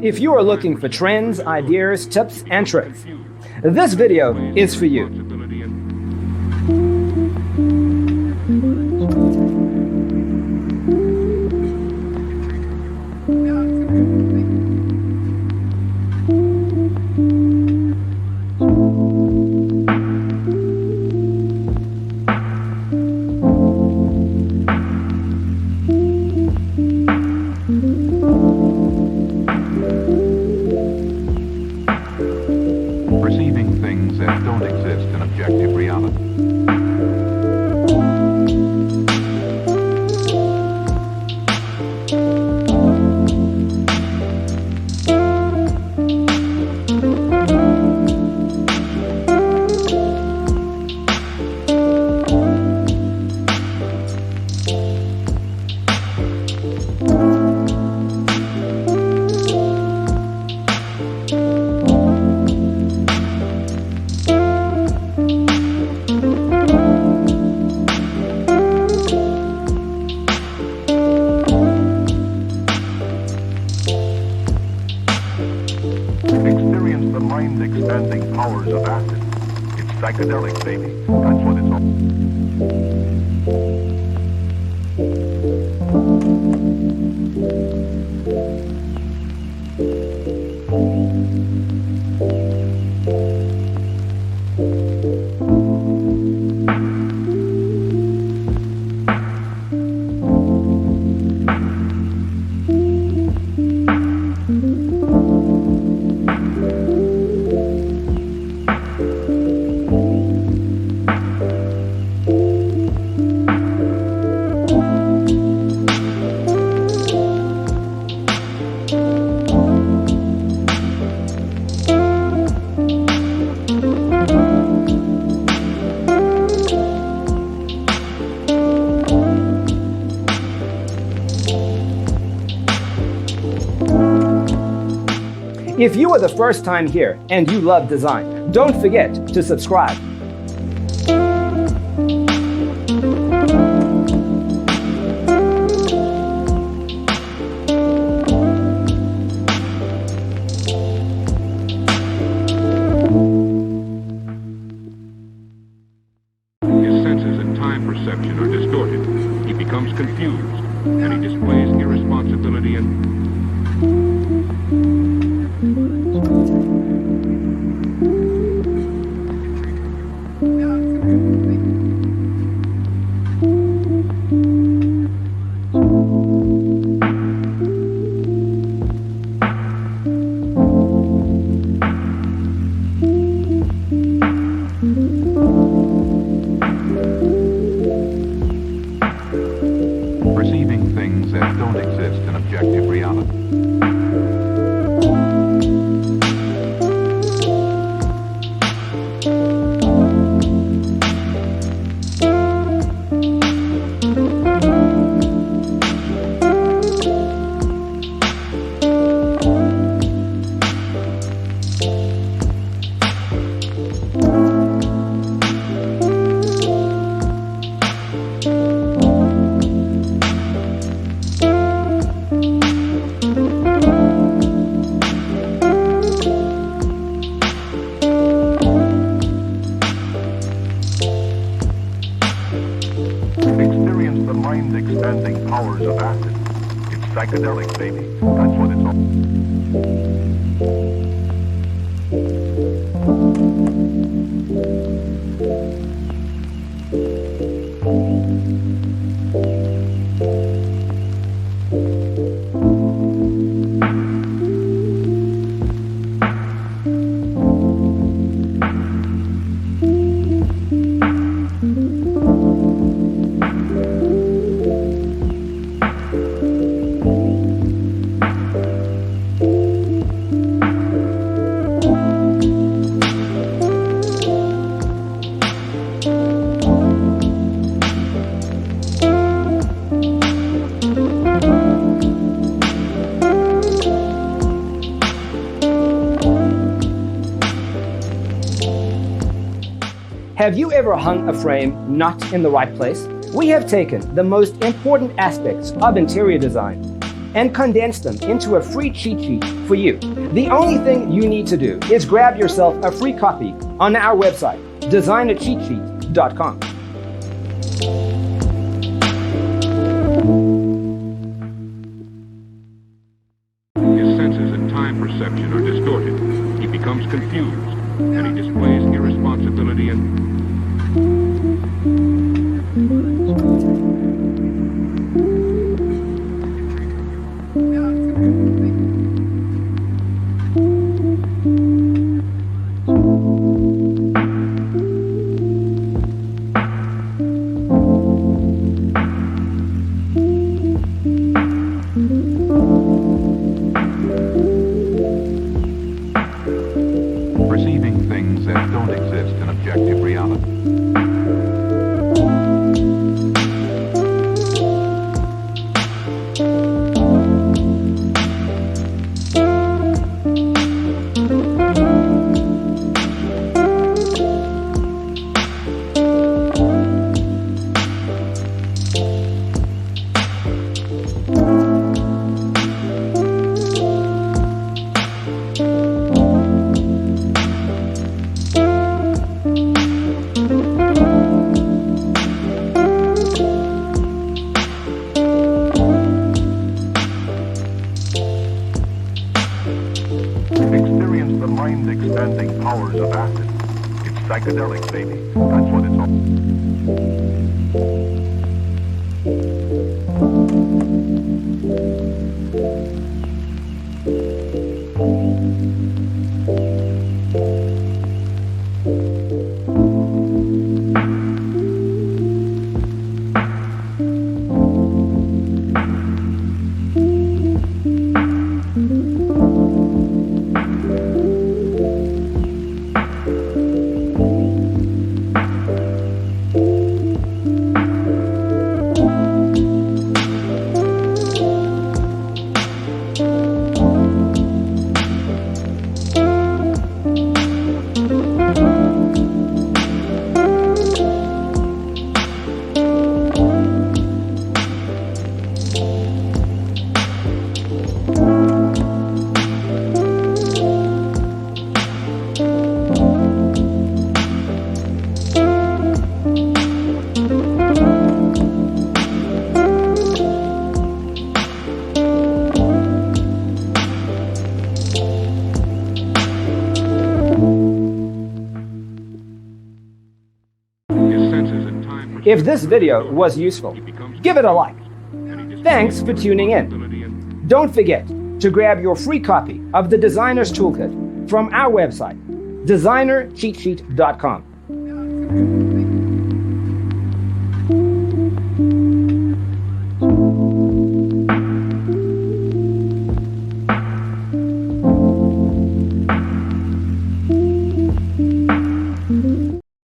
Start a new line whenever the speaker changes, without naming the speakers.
If you are looking for trends, ideas, tips, and tricks, this video is for you.
Perceiving things that don't exist in objective reality. Experience the mind-expanding powers of acid. It's psychedelic, baby. That's what it's all.
If you are the first time here and you love design, don't forget to subscribe.
His senses and time perception are distorted. He becomes confused, and he displays irresponsibility and... perceiving things that don't exist in objective reality. Experience the mind-expanding powers of acid. It's psychedelic, baby. That's what it's
Have you ever hung a frame not in the right place? We have taken the most important aspects of interior design and condense them into a free cheat sheet for you. The only thing you need to do is grab yourself a free copy on our website, designercheatsheet.com.
His senses and time perception are distorted. He becomes confused, and he displays irresponsibility and...
perceiving things that don't exist in objective reality. Experience the mind-expanding powers of acid. It's psychedelic, baby. That's what it's all.
If this video was useful, give it a like. Thanks for tuning in. Don't forget to grab your free copy of the Designer's Toolkit from our website, designercheatsheet.com.